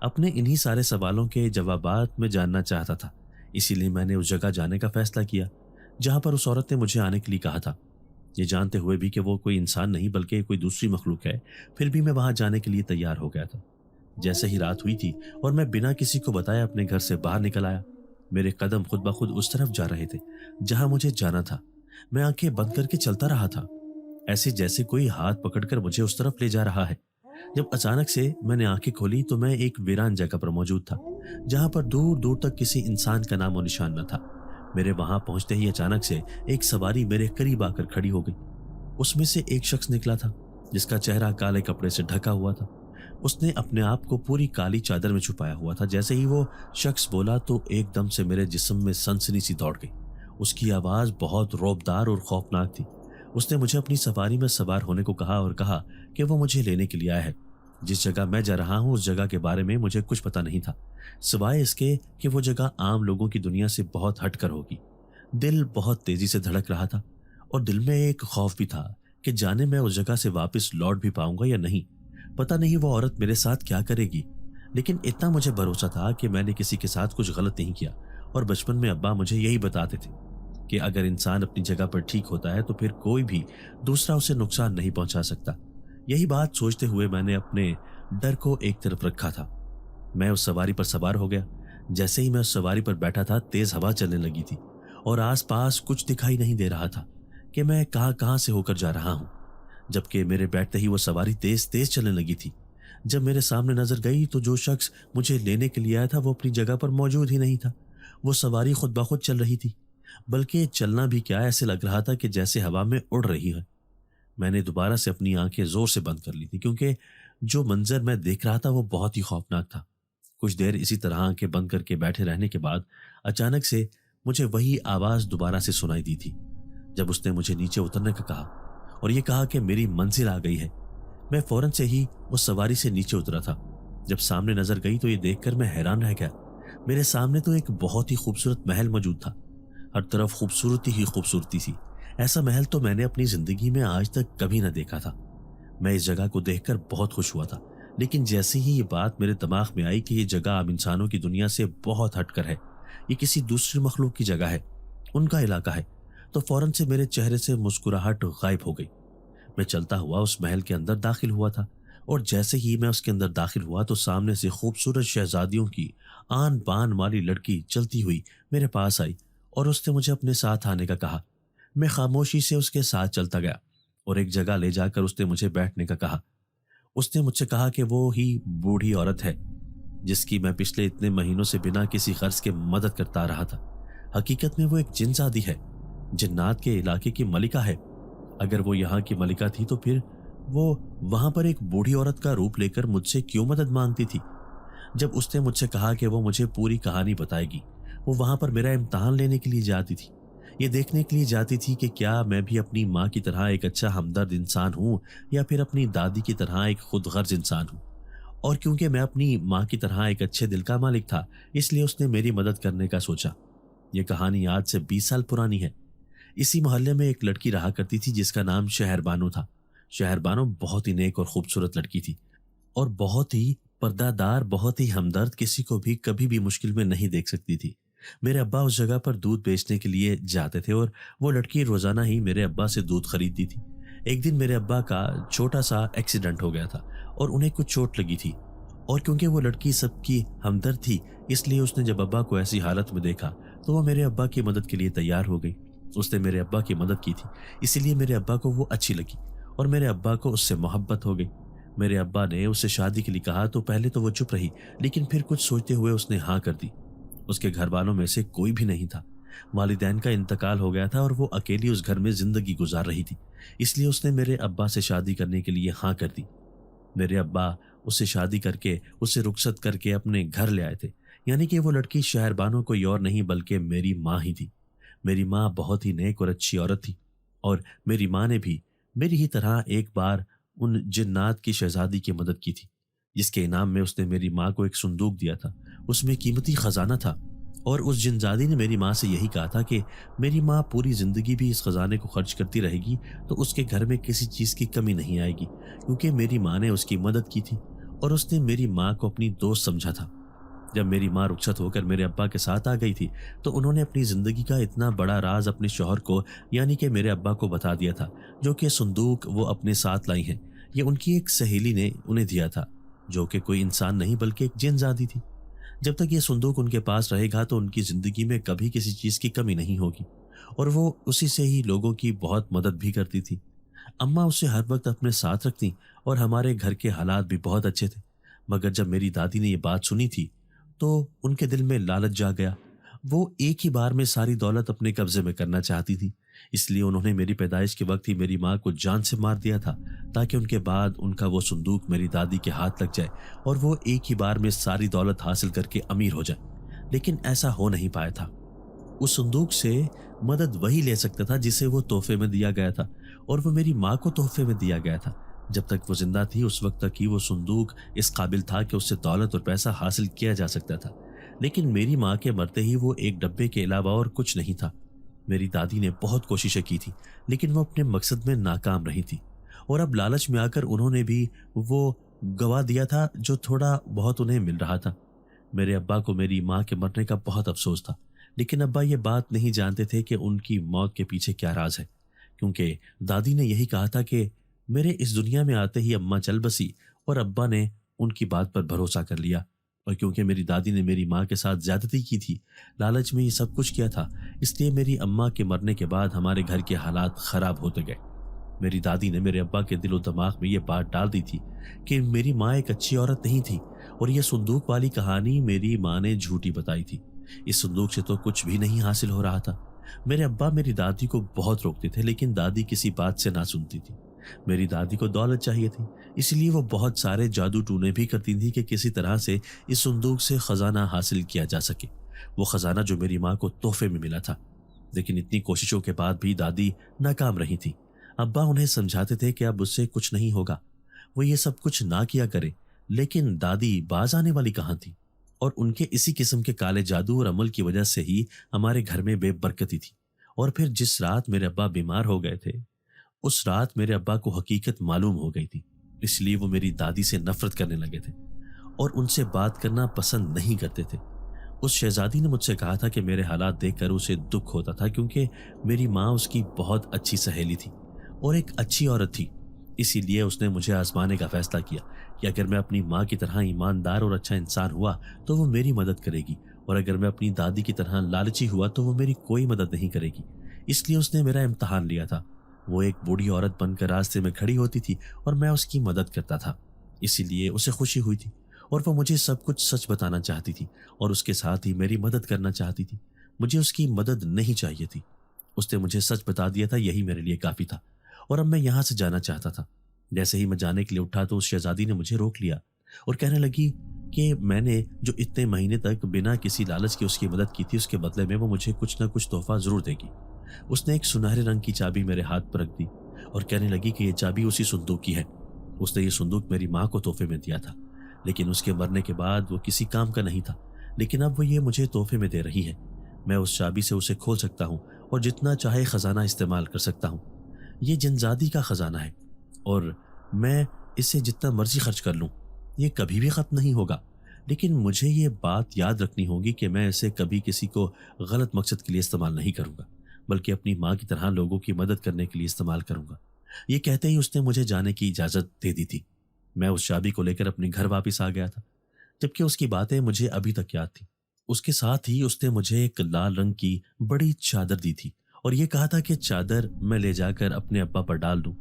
अपने इन्हीं सारे सवालों के जवाबात मैं जानना चाहता था। इसीलिए मैंने उस जगह जाने का फैसला किया जहां पर उस औरत ने मुझे आने के लिए कहा था। ये जानते हुए भी कि वो कोई इंसान नहीं बल्कि कोई दूसरी मखलूक है, फिर भी मैं वहां जाने के लिए तैयार हो गया था। जैसे ही रात हुई थी और मैं बिना किसी को बताए अपने घर से बाहर निकल आया, मेरे कदम खुद ब खुद उस तरफ जा रहे थे जहां मुझे जाना था। मैं आंखें बंद करके चलता रहा था, ऐसे जैसे कोई हाथ पकड़कर मुझे उस तरफ ले जा रहा है। जब अचानक से मैंने आंखें खोली तो मैं एक वीरान जगह पर मौजूद था, जहां पर दूर दूर तक किसी इंसान का नामो निशान न था। मेरे वहां पहुंचते ही अचानक से एक सवारी मेरे करीब आकर खड़ी हो गई। उसमें से एक शख्स निकला था जिसका चेहरा काले कपड़े से ढका हुआ था। उसने अपने आप को पूरी काली चादर में छुपाया हुआ था। जैसे ही वो शख्स बोला तो एकदम से मेरे जिस्म में सनसनी सी दौड़ गई। उसकी आवाज बहुत रौबदार और खौफनाक थी। उसने मुझे अपनी सवारी में सवार होने को कहा और कहा कि वो मुझे लेने के लिए आया है। जिस जगह मैं जा रहा हूं उस जगह के बारे में मुझे कुछ पता नहीं था, सिवाय इसके कि वो जगह आम लोगों की दुनिया से बहुत हटकर होगी। दिल बहुत तेजी से धड़क रहा था, और दिल में एक खौफ भी था कि जाने मैं उस जगह से वापस लौट भी पाऊंगा या नहीं। पता नहीं वो औरत मेरे साथ क्या करेगी, लेकिन इतना मुझे भरोसा था कि मैंने किसी के साथ कुछ गलत नहीं किया। और बचपन में अब्बा मुझे यही बताते थे कि अगर इंसान अपनी जगह पर ठीक होता है तो फिर कोई भी दूसरा उसे नुकसान नहीं पहुंचा सकता। यही बात सोचते हुए मैंने अपने डर को एक तरफ रखा था। मैं उस सवारी पर सवार हो गया। जैसे ही मैं उस सवारी पर बैठा था, तेज हवा चलने लगी थी, और आसपास कुछ दिखाई नहीं दे रहा था कि मैं कहां कहां से होकर जा रहा हूं। जबकि मेरे बैठते ही वो सवारी तेज तेज चलने लगी थी। जब मेरे सामने नजर गई तो जो शख्स मुझे लेने के लिए आया था वो अपनी जगह पर मौजूद ही नहीं था। वो सवारी खुद ब खुद चल रही थी, बल्कि चलना भी क्या, ऐसे लग रहा था कि जैसे हवा में उड़ रही है। मैंने दोबारा से अपनी आंखें जोर से बंद कर ली थी, क्योंकि जो मंजर मैं देख रहा था वो बहुत ही खौफनाक था। कुछ देर इसी तरह आंखें बंद करके बैठे रहने के बाद अचानक से मुझे वही आवाज दोबारा से सुनाई दी थी। जब उसने मुझे नीचे उतरने का कहा और ये कहा कि मेरी मंजिल आ गई है, मैं फौरन से ही उस सवारी से नीचे उतरा था। जब सामने नजर गई तो ये देखकर मैं हैरान रह गया। मेरे सामने तो एक बहुत ही खूबसूरत महल मौजूद था। हर तरफ खूबसूरती ही खूबसूरती थी। ऐसा महल तो मैंने अपनी जिंदगी में आज तक कभी न देखा था। मैं इस जगह को देखकर बहुत खुश हुआ था, लेकिन जैसे ही ये बात मेरे दिमाग में आई कि ये जगह अब इंसानों की दुनिया से बहुत हटकर है, ये किसी दूसरे मखलूक की जगह है, उनका इलाका है, तो फौरन से मेरे चेहरे से मुस्कुराहट गायब हो गई। मैं चलता हुआ उस महल के अंदर दाखिल हुआ था, और जैसे ही मैं उसके अंदर दाखिल हुआ तो सामने से खूबसूरत शहजादियों की आन बान वाली लड़की चलती हुई मेरे पास आई, और उसने मुझे अपने साथ आने का कहा। मैं खामोशी से उसके साथ चलता गया, और एक जगह ले जाकर उसने मुझे बैठने का कहा। उसने मुझसे कहा कि वो ही बूढ़ी औरत है जिसकी मैं पिछले इतने महीनों से बिना किसी खर्च के मदद करता रहा था। हकीकत में वो एक जिनजादी है, जिन्नात के इलाके की मलिका है। अगर वो यहाँ की मलिका थी तो फिर वो वहां पर एक बूढ़ी औरत का रूप लेकर मुझसे क्यों मदद मांगती थी? जब उसने मुझसे कहा कि वो मुझे पूरी कहानी बताएगी, वो वहां पर मेरा इम्तिहान लेने के लिए जाती थी। ये देखने के लिए जाती थी कि क्या मैं भी अपनी माँ की तरह एक अच्छा हमदर्द इंसान हूँ, या फिर अपनी दादी की तरह एक खुदगर्ज इंसान हूँ। और क्योंकि मैं अपनी माँ की तरह एक अच्छे दिल का मालिक था, इसलिए उसने मेरी मदद करने का सोचा। ये कहानी आज से 20 साल पुरानी है। इसी मोहल्ले में एक लड़की रहा करती थी जिसका नाम शहर बानो था। शहर बानो बहुत ही नेक और खूबसूरत लड़की थी, और बहुत ही पर्दादार, बहुत ही हमदर्द, किसी को भी कभी भी मुश्किल में नहीं देख सकती थी। मेरे अब्बा उस जगह पर दूध बेचने के लिए जाते थे और वो लड़की रोजाना ही मेरे अब्बा से दूध खरीदती थी। एक दिन मेरे अब्बा का छोटा सा एक्सीडेंट हो गया था और उन्हें कुछ चोट लगी थी, और क्योंकि वो लड़की सबकी हमदर्द थी, इसलिए उसने जब अब्बा को ऐसी हालत में देखा तो वो मेरे अब्बा की मदद के लिए तैयार हो गई। उसने मेरे अब्बा की मदद की थी, इसीलिए मेरे अब्बा को वो अच्छी लगी और मेरे अब्बा को उससे मोहब्बत हो गई। मेरे अब्बा ने उससे शादी के लिए कहा तो पहले तो वो चुप रही, लेकिन फिर कुछ सोचते हुए उसने हाँ कर दी। उसके घर वालों में से कोई भी नहीं था। वालिदैन का इंतकाल हो गया था और वो अकेली उस घर में जिंदगी गुजार रही थी, इसलिए उसने मेरे अब्बा से शादी करने के लिए हाँ कर दी। मेरे अब्बा उससे शादी करके उसे रुखसत करके अपने घर ले आए थे। यानी कि वो लड़की शहरबानों कोई और नहीं बल्कि मेरी माँ ही थी। मेरी माँ बहुत ही नेक और अच्छी औरत थी, और मेरी माँ ने भी मेरी ही तरह एक बार उन जिन्नात की शहजादी की मदद की थी, जिसके इनाम में उसने मेरी माँ को एक संदूक दिया था। उसमें कीमती खजाना था, और उस जिनजादी ने मेरी माँ से यही कहा था कि मेरी माँ पूरी जिंदगी भी इस खजाने को खर्च करती रहेगी तो उसके घर में किसी चीज की कमी नहीं आएगी, क्योंकि मेरी माँ ने उसकी मदद की थी और उसने मेरी माँ को अपनी दोस्त समझा था। जब मेरी माँ रुखसत होकर मेरे अब्बा के साथ आ गई थी तो उन्होंने अपनी जिंदगी का इतना बड़ा राज अपने शौहर को, यानी कि मेरे अब्बा को बता दिया था, जो कि संदूक वो अपने साथ लाई हैं। ये उनकी एक सहेली ने उन्हें दिया था, जो कि कोई इंसान नहीं बल्कि एक जिनजादी थी। जब तक ये संदूक उनके पास रहेगा तो उनकी जिंदगी में कभी किसी चीज की कमी नहीं होगी, और वो उसी से ही लोगों की बहुत मदद भी करती थी। अम्मा उसे हर वक्त अपने साथ रखती और हमारे घर के हालात भी बहुत अच्छे थे। मगर जब मेरी दादी ने ये बात सुनी थी तो उनके दिल में लालच जाग गया। वो एक ही बार में सारी दौलत अपने कब्जे में करना चाहती थी, इसलिए उन्होंने मेरी पैदाइश के वक्त ही मेरी माँ को जान से मार दिया था, ताकि उनके बाद उनका वो संदूक मेरी दादी के हाथ लग जाए और वो एक ही बार में सारी दौलत हासिल करके अमीर हो जाए। लेकिन ऐसा हो नहीं पाया था। उस संदूक से मदद वही ले सकता था जिसे वो तोहफे में दिया गया था, और वो मेरी माँ को तोहफे में दिया गया था। जब तक वो जिंदा थी उस वक्त तक ही वो संदूक इस काबिल था कि उससे दौलत और पैसा हासिल किया जा सकता था। लेकिन मेरी माँ के मरते ही वो एक डब्बे के अलावा और कुछ नहीं था। मेरी दादी ने बहुत कोशिशें की थी, लेकिन वो अपने मकसद में नाकाम रही थी, और अब लालच में आकर उन्होंने भी वो गवा दिया था जो थोड़ा बहुत उन्हें मिल रहा था। मेरे अब्बा को मेरी माँ के मरने का बहुत अफसोस था, लेकिन अब्बा ये बात नहीं जानते थे कि उनकी मौत के पीछे क्या राज है, क्योंकि दादी ने यही कहा था कि मेरे इस दुनिया में आते ही अम्मा चल बसी, और अब्बा ने उनकी बात पर भरोसा कर लिया। और क्योंकि मेरी दादी ने मेरी माँ के साथ ज्यादती की थी, लालच में ये सब कुछ किया था, इसलिए मेरी अम्मा के मरने के बाद हमारे घर के हालात खराब होते गए। मेरी दादी ने मेरे अब्बा के दिलो दिमाग में ये बात डाल दी थी कि मेरी माँ एक अच्छी औरत नहीं थी, और ये संदूक वाली कहानी मेरी माँ ने झूठी बताई थी। इस संदूक से तो कुछ भी नहीं हासिल हो रहा था। मेरे अब्बा मेरी दादी को बहुत रोकते थे, लेकिन दादी किसी बात से ना सुनती थी। मेरी दादी को दौलत चाहिए थी, इसलिए वो बहुत सारे जादू टूने भी करती थी कि किसी तरह से इस संदूक से खजाना हासिल किया जा सके, वो खजाना जो मेरी माँ को तोहफे में मिला था। लेकिन इतनी कोशिशों के बाद भी दादी नाकाम रही थी। अब्बा उन्हें समझाते थे कि अब उससे कुछ नहीं होगा, वो ये सब कुछ ना किया करे, लेकिन दादी बाज आने वाली कहाँ थी। और उनके इसी किस्म के काले जादू और अमल की वजह से ही हमारे घर में बेबरकती थी। और फिर जिस रात मेरे अब्बा बीमार हो गए थे, उस रात मेरे अब्बा को हकीकत मालूम हो गई थी, इसलिए वो मेरी दादी से नफरत करने लगे थे और उनसे बात करना पसंद नहीं करते थे। उस शहजादी ने मुझसे कहा था कि मेरे हालात देखकर उसे दुख होता था, क्योंकि मेरी माँ उसकी बहुत अच्छी सहेली थी और एक अच्छी औरत थी। इसीलिए उसने मुझे आजमाने का फैसला किया कि अगर मैं अपनी माँ की तरह ईमानदार और अच्छा इंसान हुआ तो वो मेरी मदद करेगी, और अगर मैं अपनी दादी की तरह लालची हुआ तो वो मेरी कोई मदद नहीं करेगी। इसलिए उसने मेरा इम्तहान लिया था। वो एक बूढ़ी औरत बनकर रास्ते में खड़ी होती थी और मैं उसकी मदद करता था, इसीलिए उसे खुशी हुई थी और वो मुझे सब कुछ सच बताना चाहती थी और उसके साथ ही मेरी मदद करना चाहती थी। मुझे उसकी मदद नहीं चाहिए थी। उसने मुझे सच बता दिया था, यही मेरे लिए काफी था, और अब मैं यहाँ से जाना चाहता था। जैसे ही मैं जाने के लिए उठा तो उस शहजादी ने मुझे रोक लिया और कहने लगी कि मैंने जो इतने महीने तक बिना किसी लालच के उसकी मदद की थी, उसके बदले में वो मुझे कुछ ना कुछ तोहफा जरूर देगी। उसने एक सुनहरे रंग की चाबी मेरे हाथ पर रख दी और कहने लगी कि यह चाबी उसी संदूक की है। उसने ये संदूक मेरी माँ को तोहफे में दिया था, लेकिन उसके मरने के बाद वो किसी काम का नहीं था, लेकिन अब वो ये मुझे तोहफे में दे रही है। मैं उस चाबी से उसे खोल सकता हूँ और जितना चाहे खजाना इस्तेमाल कर सकता हूँ। ये जिनजादी का खजाना है और मैं इसे जितना मर्जी खर्च कर लूँ, ये कभी भी खत्म नहीं होगा। लेकिन मुझे ये बात याद रखनी होगी कि मैं इसे कभी किसी को गलत मकसद के लिए इस्तेमाल नहीं करूँगा, बल्कि अपनी माँ की तरह लोगों की मदद करने के लिए इस्तेमाल करूँगा। ये कहते ही उसने मुझे जाने की इजाज़त दे दी थी। मैं उस चाबी को लेकर अपने घर वापस आ गया था, जबकि उसकी बातें मुझे अभी तक याद थी। उसके साथ ही उसने मुझे एक लाल रंग की बड़ी चादर दी थी और ये कहा था कि चादर मैं ले जाकर अपने अब्बा पर डाल दूँ।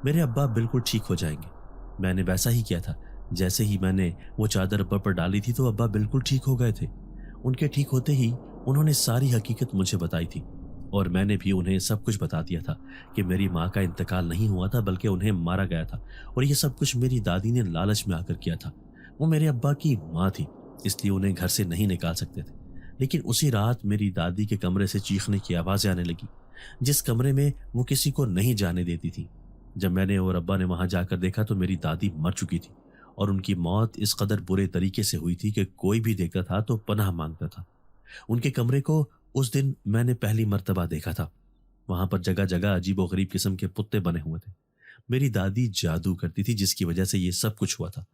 मेरे अब्बा बिल्कुल ठीक हो जाएँगे। मैंने वैसा ही किया था। जैसे ही मैंने वो चादर अब्बा पर डाली थी तो अब्बा बिल्कुल ठीक हो गए थे। उनके ठीक होते ही उन्होंने सारी हकीकत मुझे बताई थी और मैंने भी उन्हें सब कुछ बता दिया था कि मेरी माँ का इंतकाल नहीं हुआ था बल्कि उन्हें मारा गया था और ये सब कुछ मेरी दादी ने लालच में आकर किया था। वो मेरे अब्बा की माँ थी, इसलिए उन्हें घर से नहीं निकाल सकते थे। लेकिन उसी रात मेरी दादी के कमरे से चीखने की आवाज़ें आने लगी, जिस कमरे में वो किसी को नहीं जाने देती थी। जब मैंने और अब्बा ने वहां जाकर देखा तो मेरी दादी मर चुकी थी और उनकी मौत इस कदर बुरे तरीके से हुई थी कि कोई भी देखता था तो पनाह मांगता था। उनके कमरे को उस दिन मैंने पहली मर्तबा देखा था। वहां पर जगह जगह अजीबोगरीब किस्म के पुत्ते बने हुए थे। मेरी दादी जादू करती थी जिसकी वजह से ये सब कुछ हुआ था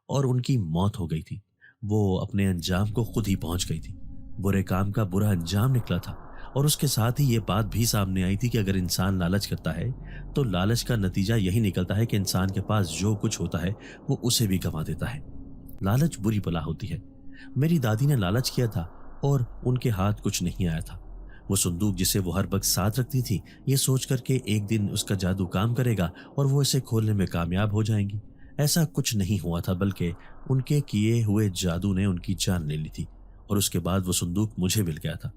और उनकी मौत हो गई थी। वो अपने अंजाम को खुद ही पहुंच गई थी। बुरे काम का बुरा अंजाम निकला था और उसके साथ ही ये बात भी सामने आई थी कि अगर इंसान लालच करता है तो लालच का नतीजा यही निकलता है कि इंसान के पास जो कुछ होता है वो उसे भी गंवा देता है। लालच बुरी बला होती है। मेरी दादी ने लालच किया था और उनके हाथ कुछ नहीं आया था। वो संदूक जिसे वो हर वक्त साथ रखती थी, ये सोच करके एक दिन उसका जादू काम करेगा और वो इसे खोलने में कामयाब हो जाएंगी। ऐसा कुछ नहीं हुआ था, बल्कि उनके किए हुए जादू ने उनकी जान ले ली थी और उसके बाद वो संदूक मुझे मिल गया था।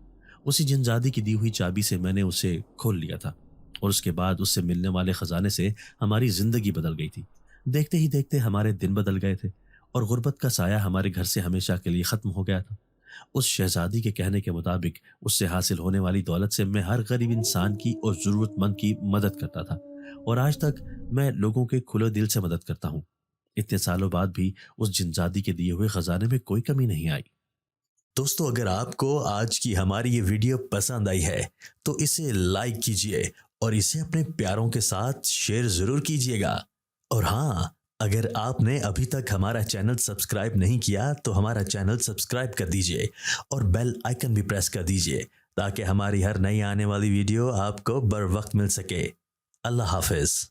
उसी जिनजादी की दी हुई चाबी से मैंने उसे खोल लिया था और उसके बाद उससे मिलने वाले खजाने से हमारी जिंदगी बदल गई थी। देखते ही देखते हमारे दिन बदल गए थे और गुर्बत का साया हमारे घर से हमेशा के लिए खत्म हो गया था। उस शहजादी के कहने के मुताबिक उससे हासिल होने वाली दौलत से मैं हर गरीब इंसान की और जरूरतमंद की मदद करता था और आज तक मैं लोगों के खुले दिल से मदद करता हूँ। इतने सालों बाद भी उस जिनजादी के दिए हुए खजाने में कोई कमी नहीं आई। दोस्तों, अगर आपको आज की हमारी ये वीडियो पसंद आई है तो इसे लाइक कीजिए और इसे अपने प्यारों के साथ शेयर जरूर कीजिएगा। और हाँ, अगर आपने अभी तक हमारा चैनल सब्सक्राइब नहीं किया तो हमारा चैनल सब्सक्राइब कर दीजिए और बेल आइकन भी प्रेस कर दीजिए ताकि हमारी हर नई आने वाली वीडियो आपको बर वक्त मिल सके। अल्लाह हाफिज।